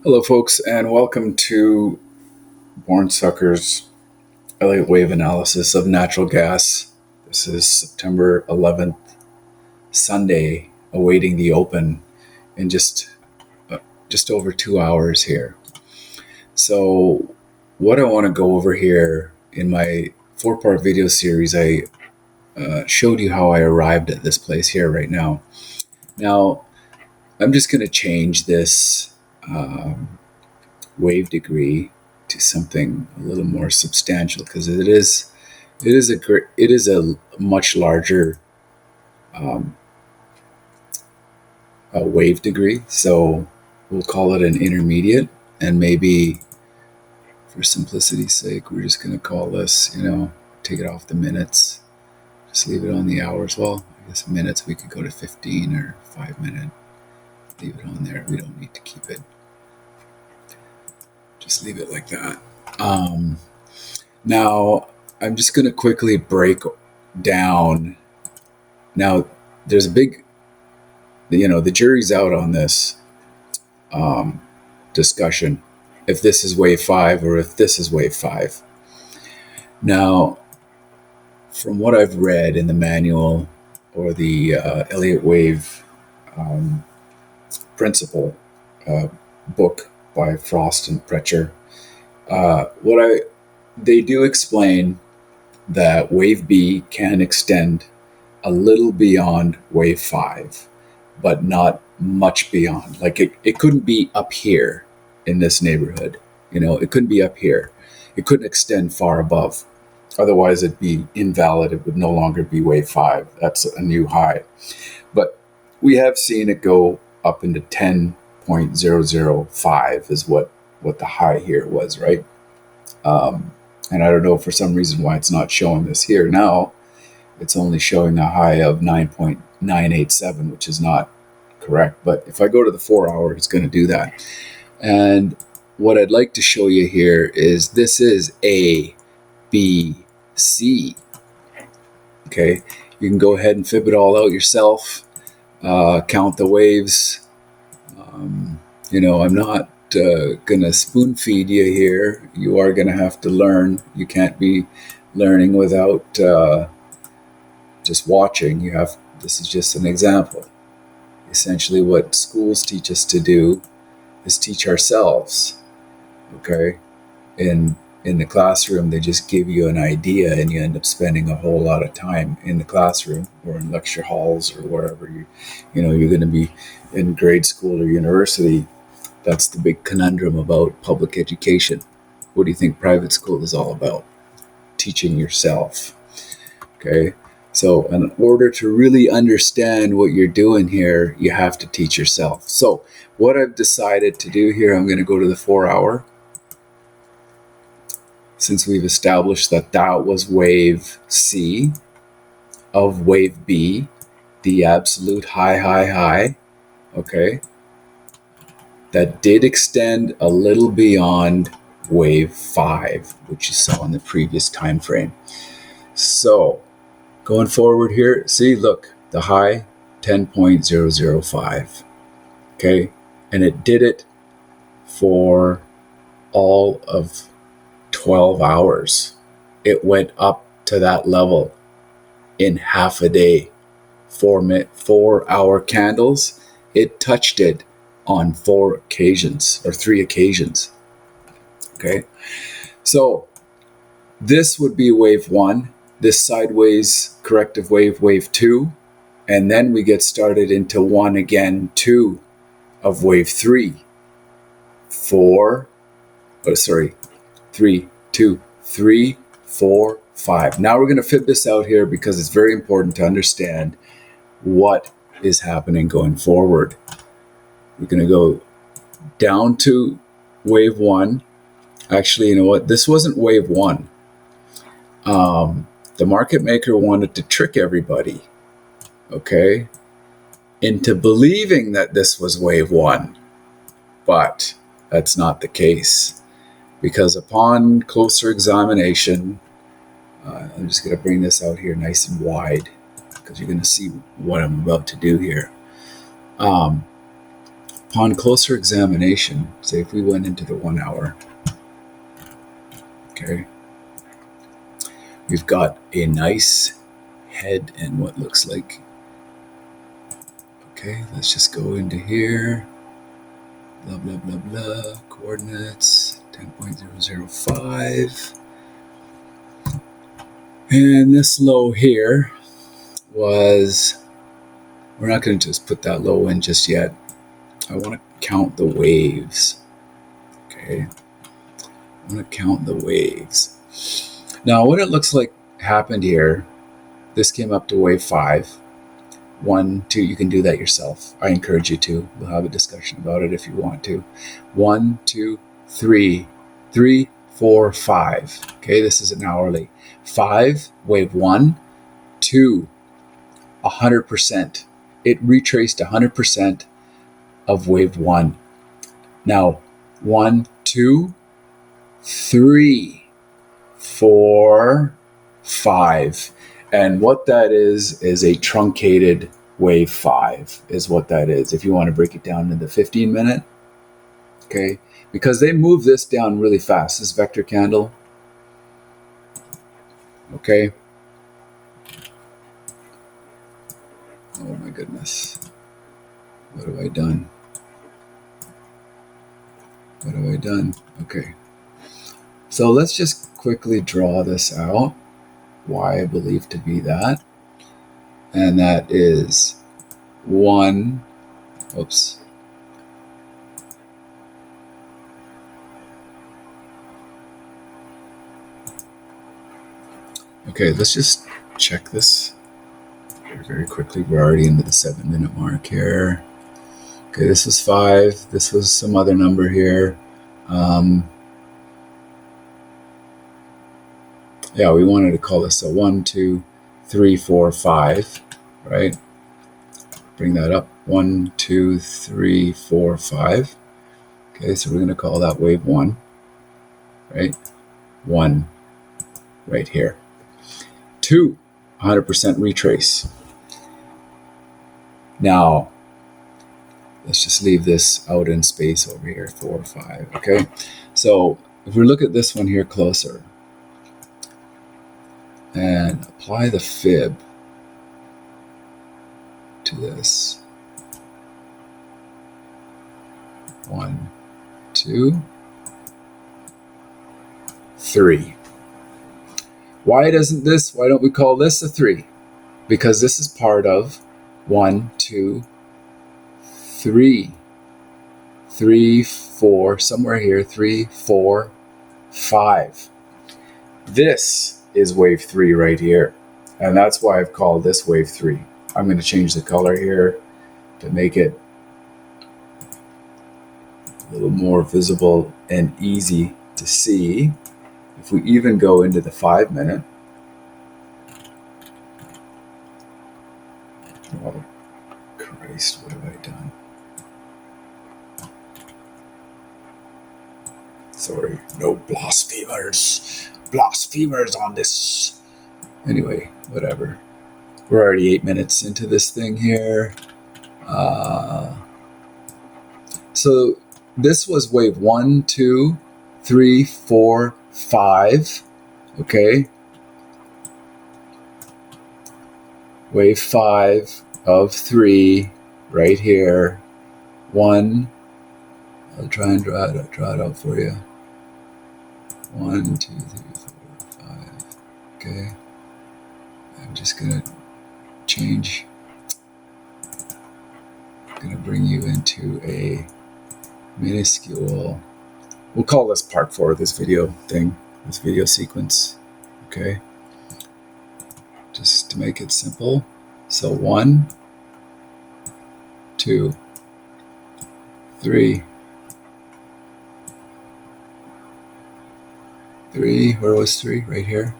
Hello, folks, and welcome to Born Sucker's Elliott Wave Analysis of natural gas. This is September 11th, Sunday, awaiting the open in just over 2 hours here. So, what I want to go over here in my 4-part video series, I showed you how I arrived at this place here right now. Now, I'm just going to change this wave degree to something a little more substantial because it is a much larger wave degree. So we'll call it an intermediate, and maybe for simplicity's sake, we're just going to call this, take it off the minutes, just leave it on the hours. Well, I guess minutes, we could go to 15 or 5 minute. Leave it on there. We don't need to keep it. Just leave it like that. Now, I'm just going to quickly break down. Now, there's a big, the jury's out on this discussion, if this is wave 5 or if this is wave 5. Now, from what I've read in the manual or the Elliott Wave Principle book by Frost and Precher, they do explain that wave B can extend a little beyond wave 5, but not much beyond. Like it couldn't be up here in this neighborhood. It couldn't be up here. It couldn't extend far above. Otherwise, it'd be invalid. It would no longer be wave 5. That's a new high. But we have seen it go up into 10.005 is what the high here was, right? And I don't know for some reason why it's not showing this here. Now it's only showing a high of 9.987, which is not correct. But if I go to the 4 hour, it's going to do that. And what I'd like to show you here is this is A, B, C. Okay, you can go ahead and fib it all out yourself. Count the waves. I'm not going to spoon feed you here. You are going to have to learn. You can't be learning without just watching. This is just an example. Essentially, what schools teach us to do is teach ourselves. Okay, in the classroom, they just give you an idea, and you end up spending a whole lot of time in the classroom or in lecture halls or wherever you're going to be in grade school or university. That's the big conundrum about public education. What do you think private school is all about? Teaching yourself. Okay, so in order to really understand what you're doing here, you have to teach yourself. So what I've decided to do here, I'm going to go to the 4 hour. Since we've established that was wave C of wave B, the absolute high, okay, that did extend a little beyond wave 5, which you saw in the previous time frame. So going forward here, see, look, the high 10.005, okay, and it did it for all of 12 hours. It went up to that level in half a day. 4 hour candles, it touched it on 3 occasions. Okay, so this would be wave 1, this sideways corrective wave 2, and then we get started into 1 again, 2 of wave 3, 3, 2, 3, 4, 5. Now we're going to fib this out here because it's very important to understand what is happening going forward. We're going to go down to wave 1. Actually, you know what? This wasn't wave 1. The market maker wanted to trick everybody, okay, into believing that this was wave 1. But that's not the case. Because upon closer examination, I'm just going to bring this out here nice and wide because you're going to see what I'm about to do here. Upon closer examination, say if we went into the 1 hour, okay, we've got a nice head and what looks like, okay, let's just go into here, blah, blah, blah, blah, coordinates, 10.005, and this low here was, we're not going to just put that low in just yet. I want to count the waves, okay, I want to count the waves. Now what it looks like happened here, this came up to wave 5, 1, 2, you can do that yourself. I encourage you to. We'll have a discussion about it if you want to. 1, 2, 3, 3, 4, 5. Okay, this is an hourly. 5, wave 1, 2, 100%. It retraced 100% of wave 1. Now, 1, 2, 3, 4, 5. And what that is a truncated wave 5 is what that is. If you want to break it down into 15 minute, okay, because they move this down really fast, this vector candle, okay. Oh my goodness, what have I done? What have I done? Okay, so let's just quickly draw this out, why I believe to be that, and that is 1, oops, okay, let's just check this very quickly. We're already into the 7-minute mark here. Okay, this was 5, this was some other number here. Yeah, we wanted to call this a 1, 2, 3, 4, 5, right? Bring that up, 1, 2, 3, 4, 5. Okay, so we're going to call that wave 1, right? 1 right here. 2, 100% retrace. Now, let's just leave this out in space over here, 4, 5, okay? So if we look at this one here closer and apply the fib to this, 1, 2, 3. Why don't we call this a 3? Because this is part of 1, 2, 3, 3, 4, somewhere here, 3, 4, 5. This is wave 3 right here. And that's why I've called this wave 3. I'm going to change the color here to make it a little more visible and easy to see. If we even go into the 5-minute, oh Christ, what have I done? Sorry, no blasphemers on this. Anyway, whatever. We're already 8 minutes into this thing here. So this was wave 1, 2, 3, 4, 5. Okay. Wave 5 of 3 right here. 1. I'll try and draw it out for you. 1, 2, 3, 4, 5. Okay. I'm just gonna change. I'm gonna bring you into a minuscule. We'll call this part 4 of this video thing, this video sequence. Okay. Just to make it simple. So 1, 2, 3. 3, where was 3? Right here.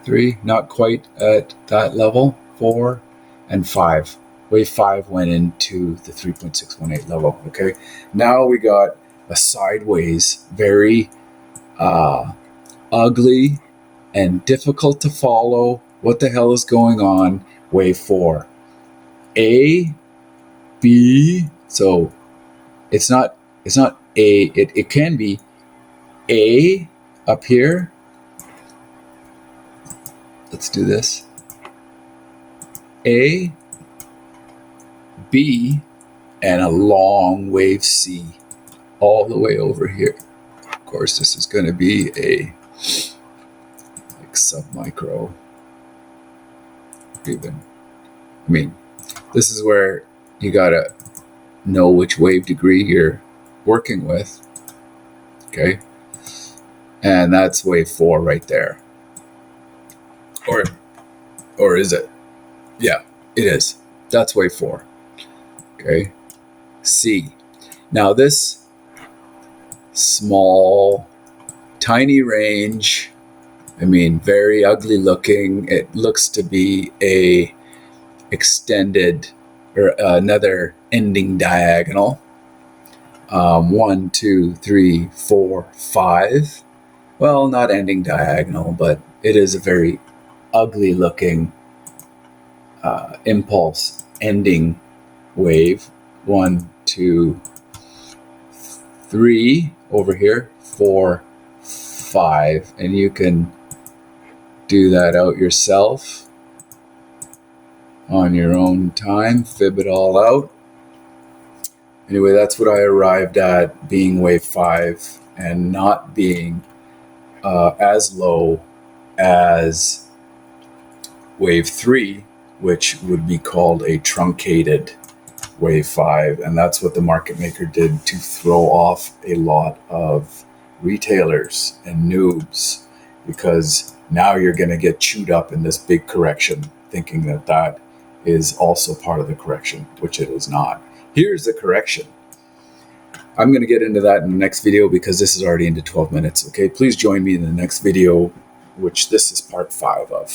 3, not quite at that level. 4 and 5. Wave 5 went into the 3.618 level. Okay. Now we got a sideways, very ugly and difficult to follow. What the hell is going on? Wave 4. A, B, so it's not A, it can be A up here. Let's do this. A, B, and a long wave C all the way over here. Of course, this is going to be a like sub-micro even. I mean, this is where you got to know which wave degree you're working with. Okay. And that's wave 4 right there. Or is it? Yeah, it is. That's wave 4. Okay. C. Now this small, tiny range, I mean, very ugly looking. It looks to be a extended or another ending diagonal. 1, 2, 3, 4, 5. Well, not ending diagonal, but it is a very ugly looking impulse ending wave. 1, 2, 3 over here, 4, 5, and you can do that out yourself on your own time, fib it all out. Anyway, that's what I arrived at, being wave 5 and not being as low as wave 3, which would be called a truncated wave 5. And that's what the market maker did to throw off a lot of retailers and noobs, because now you're going to get chewed up in this big correction, thinking that that is also part of the correction, which it is not. Here's the correction. I'm going to get into that in the next video because this is already into 12 minutes. Okay, please join me in the next video, which this is part 5 of.